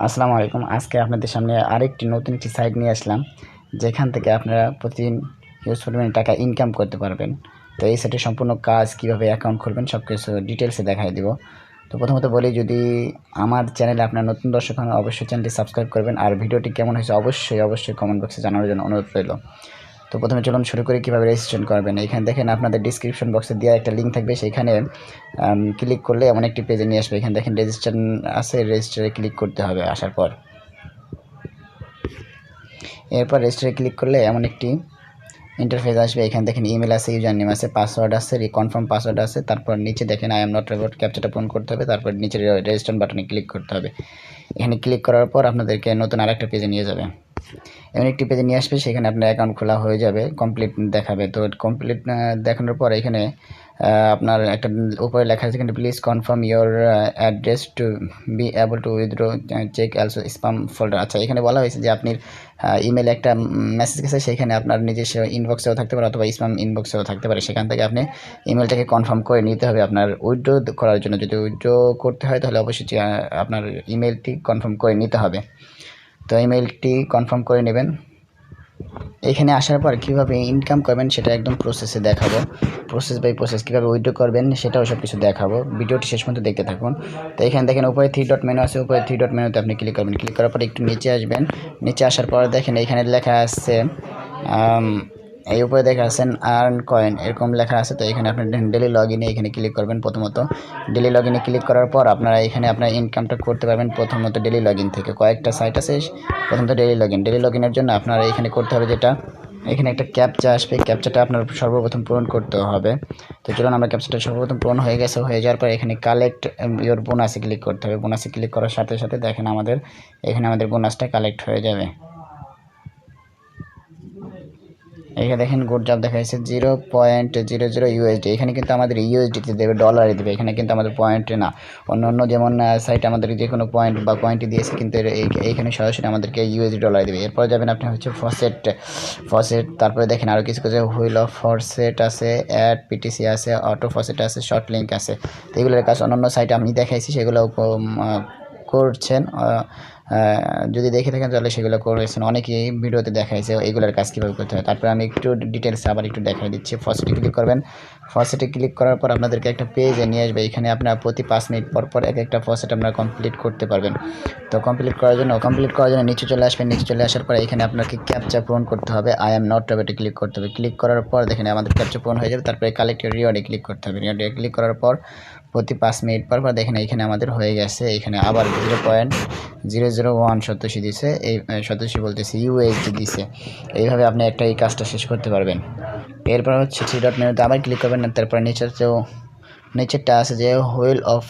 আসসালামু আলাইকুম। আজকে আপনাদের সামনে আরেকটি নতুন একটি সাইট নিয়ে আসলাম, যেখান থেকে আপনারা প্রতিদিন হিউজ পরিমাণে টাকা ইনকাম করতে পারবেন। তো এই সাইটের সম্পূর্ণ কাজ, কিভাবে অ্যাকাউন্ট খুলবেন, সব কিছু ডিটেলসে দেখাই দিব। তো প্রথমত বলি, যদি আমার চ্যানেলে আপনার নতুন দর্শক হন অবশ্যই চ্যানেলটি সাবস্ক্রাইব করবেন, আর ভিডিওটি কেমন হয়েছে অবশ্যই কমেন্ট বক্সে জানানোর জন্য অনুরোধ রইল। তো প্রথমে চলুন শুরু করি কীভাবে রেজিস্ট্রেশন করবেন। এখানে দেখেন আপনাদের ডিসক্রিপশন বক্সে দেওয়া একটা লিঙ্ক থাকবে, সেখানে ক্লিক করলে এমন একটি পেজে নিয়ে আসবে। এখানে দেখেন রেজিস্ট্রেশন আছে, রেজিস্টারে ক্লিক করতে হবে। আসার পর এরপর রেজিস্টারে ক্লিক করলে এমন একটি ইন্টারফেস আসবে। এখানে দেখেন ইমেল আছে, ইউজার নেম আছে, পাসওয়ার্ড আছে, কনফার্ম পাসওয়ার্ড আছে। তারপর নিচে দেখেন আই এম নট রোবট, ক্যাপচাটা পূরণ করতে হবে। তারপর নিচে রেজিস্টার বাটনে ক্লিক করতে হবে। এখানে ক্লিক করার পর আপনাদেরকে নতুন আরেকটা পেজে নিয়ে যাবে। এমন একটি পেজে নিয়ে আসবে, সেখানে আপনার অ্যাকাউন্ট খোলা হয়ে যাবে, কমপ্লিট দেখাবে। তো কমপ্লিট দেখানোর পর এখানে আপনার একটা উপরে লেখা আছে, এখানে please confirm your address to be able to withdraw check also spam folder. আচ্ছা, এখানে বলা হয়েছে যে আপনি ইমেলে একটা মেসেজ গেছে, সেখানে আপনার নিজস্ব ইনবক্সেও থাকতে পারে অথবা স্পাম ইনবক্সেও থাকতে পারে। সেখান থেকে আপনি ইমেলটাকে কনফার্ম করে নিতে হবে আপনার উইথড্র করার জন্য। যদি উইথড্র করতে হয় তাহলে অবশ্যই আপনার ইমেলটি কনফার্ম করে নিতে হবে। তো ইমেলটি কনফার্ম করে নেবেন। এখানে আসার পর কীভাবে ইনকাম করবেন সেটা একদম প্রসেসে দেখাবো, প্রসেস বাই প্রসেস কীভাবে উইথড্র করবেন সেটাও সব কিছু দেখাবো। ভিডিওটি শেষ পর্যন্ত দেখতে থাকুন। তো এখানে দেখেন উপরে 3 ডট মেনু আছে, উপরে 3 ডট মেনুতে আপনি ক্লিক করবেন। ক্লিক করার পর একটু নিচে আসবেন। নিচে আসার পর দেখেন এখানে লেখা আছে এই উপরে দেখা আছেন আর্ন কয়েন, এরকম লেখা আছে। তো এখানে আপনি ডেলি লগ ইনে এখানে ক্লিক করবেন। প্রথমত ডেলি লগ ইনে ক্লিক করার পর আপনারা এখানে আপনার ইনকামটা করতে পারবেন। প্রথমত ডেলি লগ ইন থেকে কয়েকটা সাইট আছে, প্রথমত ডেলি লগ ইনের জন্য আপনারা এখানে করতে হবে যেটা, এখানে একটা ক্যাপচা আসবে, ক্যাপচাটা আপনার সর্বপ্রথম পূরণ করতে হবে। তো চলুন আমরা ক্যাপচাটা সর্বপ্রথম পূরণ হয়ে গেছে। হয়ে যাওয়ার পর এখানে কালেক্ট ইওর বোনাসে ক্লিক করতে হবে। বোনাসে ক্লিক করার সাথে সাথে দেখেন আমাদের বোনাসটা কালেক্ট হয়ে যাবে। এখানে দেখেন গুড জব দেখা যাচ্ছে 0.00 ইউএসডি। এখানে কিন্তু আমাদের ইউএসডিতে দেবে, ডলারে দেবে, এখানে কিন্তু আমাদের পয়েন্টে না। অন্য যেমন সাইট আমাদের যে কোনো পয়েন্ট বা পয়েন্টই দিয়েছে, কিন্তু এইখানে সরাসরি আমাদেরকে ইউএসডি ডলারে দেবে। এরপর যাবেন আপনি হচ্ছে ফসেট। তারপরে দেখেন আরও কিছু কিছু হুইল অফ ফসেট আছে, অ্যাড পিটিসি আছে, অটো ফসেট আছে, শর্ট লিঙ্ক আছে। তো এগুলোর কাজ অন্যান্য সাইটে আমি দেখাইছি, সেগুলো করছেন। যদি দেখে থাকেন তাহলে সেগুলো করেছেন, অনেকেই ভিডিওতে দেখাইছে এগুলোর কাজ কীভাবে করতে হয়। তারপরে আমি একটু ডিটেলসে আবার একটু দেখাই দিচ্ছি। ফসেটে ক্লিক করবেন। ফসেটে ক্লিক করার পর আপনাদেরকে একটা পেজে নিয়ে আসবে। এখানে আপনার প্রতি 5 মিনিট পর এক একটা ফসেট আপনারা কমপ্লিট করতে পারবেন। তো কমপ্লিট করার জন্য নিচে চলে আসবেন। নিচে চলে আসার পরে এখানে আপনাকে ক্যাপচা পূরণ করতে হবে। আই এম নট রোবটে ক্লিক করতে হবে। ক্লিক করার পর দেখেন আমাদের ক্যাপচা পূরণ হয়ে যাবে। তারপরে কালেক্ট রিওয়ার্ডে ক্লিক করতে হবে। রিওয়ার্ডে ক্লিক করার পর প্রতি 5 মিনিট পর দেখেন এখানে আমাদের হয়ে গেছে। এখানে আবার 0.001 সত্যি দিছে, এই সত্যি বলতেছি ইউএসডি দিছে। এইভাবে আপনি এই কাজটা শেষ করতে পারবেন। এরপর হচ্ছে 3 ডট মেনুতে আবার ক্লিক করবেন। তারপর নিচেরটা আছে যে হুইল অফ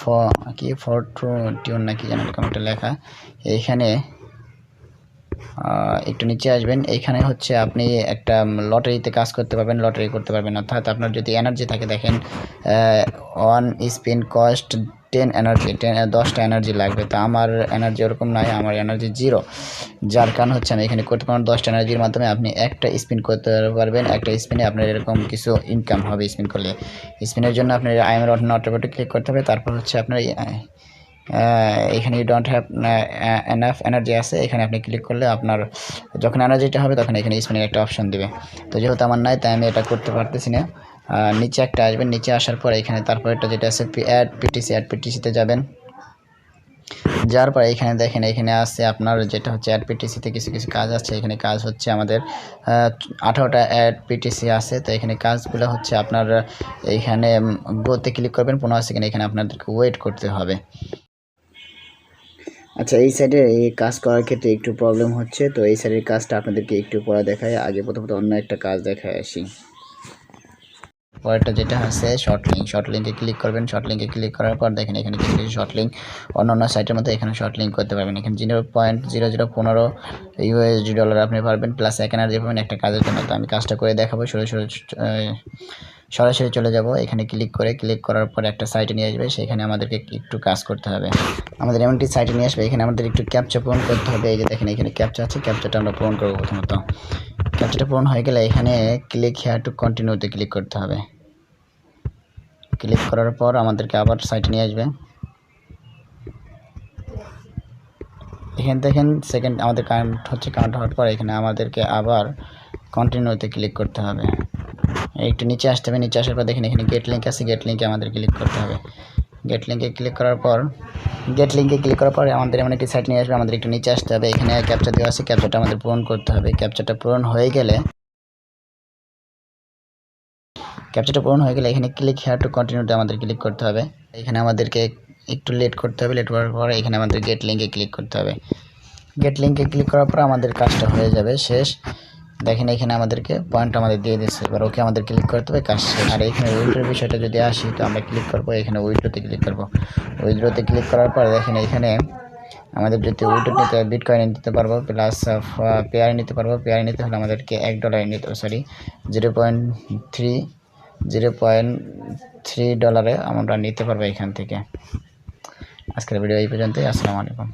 কি ফরচুন নাকি যেন এরকম একটা লেখা। এইখানে একটু নিচে আসবেন। এইখানে হচ্ছে আপনি একটা লটারিতে কাজ করতে পারবেন, লটারি করতে পারবেন। অর্থাৎ আপনার যদি এনার্জি থাকে, দেখেন 1 স্পিন কস্ট 10 এনার্জি, 10টা এনার্জি লাগবে। তো আমার এনার্জি ওরকম নাই, আমার এনার্জি 0, যার কারণ হচ্ছে আমি এখানে করতে পারবো 10টা এনার্জির মাধ্যমে আপনি একটা স্পিন করতে পারবেন। একটা স্পিনে আপনার এরকম কিছু ইনকাম হবে স্পিন করলে। স্পিনের জন্য আপনার আই এম নট রোবটে ক্লিক করতে হবে। তারপর হচ্ছে আপনার এখানে you don't have enough energy আছে, এখানে আপনি ক্লিক করলে আপনার যখন এনার্জিটা হবে তখন এখানে স্পিনের একটা অপশন দেবে। তো যেহেতু আমার নাই, তাই আমি এটা করতে পারতেছি না। নিচে একটা আসবেন। নিচে আসার পর এখানে তারপর এটা যেটা আছে অ্যাড পিটিসিতে যাবেন। যার পর এখানে দেখেন এখানে আছে আপনার যেটা হচ্ছে অ্যাড পিটিসিতে কিছু কিছু কাজ আছে। এখানে কাজ হচ্ছে আমাদের 18টা অ্যাড পিটিসি আছে। তো এখানে কাজগুলো হচ্ছে আপনার এইখানে গোতে ক্লিক করবেন 15 সেকেন্ড, এখানে আপনাদেরকে ওয়েট করতে হবে। আচ্ছা, এই সাইডে এই কাজ করার ক্ষেত্রে একটু প্রবলেম হচ্ছে। তো এই সাইডের কাজটা আপনাদেরকে একটু পরে দেখায়। আগে প্রথমত অন্য একটা কাজ দেখায় আসি। পরেরটা যেটা আছে শর্ট লিঙ্কে ক্লিক করবেন। শর্ট লিঙ্কে ক্লিক করার পর দেখেন এখানে কিছু কিছু শর্ট লিঙ্ক অন্য সাইটের মধ্যে এখানে শর্ট লিঙ্ক করতে পারবেন। এখানে 0.0015 ইউএসডি ডলার আপনি পারবেন, প্লাস 1 এনার্জি পাবেন একটা কাজের জন্য। তো আমি কাজটা করে দেখাবো। সরাসরি চলে যাব। এখানে ক্লিক করার পর একটা সাইটে নিয়ে আসবে, সেখানে আমাদেরকে একটু কাজ করতে হবে। আমাদের এমনটি সাইটে নিয়ে আসবে, এখানে আমাদের একটু ক্যাপচা পূরণ করতে হবে। এই যে দেখেন এখানে ক্যাপচা আছে, ক্যাপচাটা আমরা পূরণ করবো। প্রথমত ক্যাপচাটা পূরণ হয়ে গেলে এখানে ক্লিক হেয়ার টু কন্টিনিউতে ক্লিক করতে হবে। ক্লিক করার পর আমাদেরকে আবার সাইটে নিয়ে আসবে। এখান থেকে সেকেন্ড আমাদের কাউন্ট হচ্ছে, কাউন্ট হওয়ার পর এখানে আমাদেরকে আবার কন্টিনিউতে ক্লিক করতে হবে। একটু নিচে আসতে হবে, নিচে আসার পর দেখেন এখানে গেট লিঙ্ক আছে, গেট লিঙ্কে আমাদের ক্লিক করতে হবে। গেট লিঙ্কে ক্লিক করার পর আমাদের এমন একটি সাইট নিয়ে আসবে। আমাদের একটু নিচে আসতে হবে, এখানে ক্যাপচা দেওয়া আছে, ক্যাপচাটা আমাদের পূরণ করতে হবে। ক্যাপচাটা পূরণ হয়ে গেলে এখানে ক্লিক হেয়ার টু কন্টিনিউতে আমাদের ক্লিক করতে হবে। এখানে আমাদেরকে একটু লেট করতে হবে, লেট করার পর এখানে আমাদের গেট লিঙ্কে ক্লিক করতে হবে। গেট লিঙ্কে ক্লিক করার পর আমাদের কাজটা হয়ে যাবে শেষ। দেখেন এখানে আমাদেরকে পয়েন্ট আমাদের দিয়ে দিচ্ছে, এবার ওকে আমাদের ক্লিক করতে হবে, কাজ শেষ। আর এখানে উইথড্রোর বিষয়টা যদি আসি, তো আমরা ক্লিক করবো, এখানে উইথড্রোতে ক্লিক করবো। উইথড্রোতে ক্লিক করার পর দেখেন এখানে আমাদের যদি উইথড্রো নিতে বিটকয়েন নিতে পারবো, প্লাস পেয়ার নিতে পারবো। পেয়ার নিতে হলে আমাদেরকে $1 নিতে, সরি 0.3 ডলারে আমরা নিতে পারবো এখান থেকে। আজকের ভিডিও এই পর্যন্তই। আসসালামু আলাইকুম।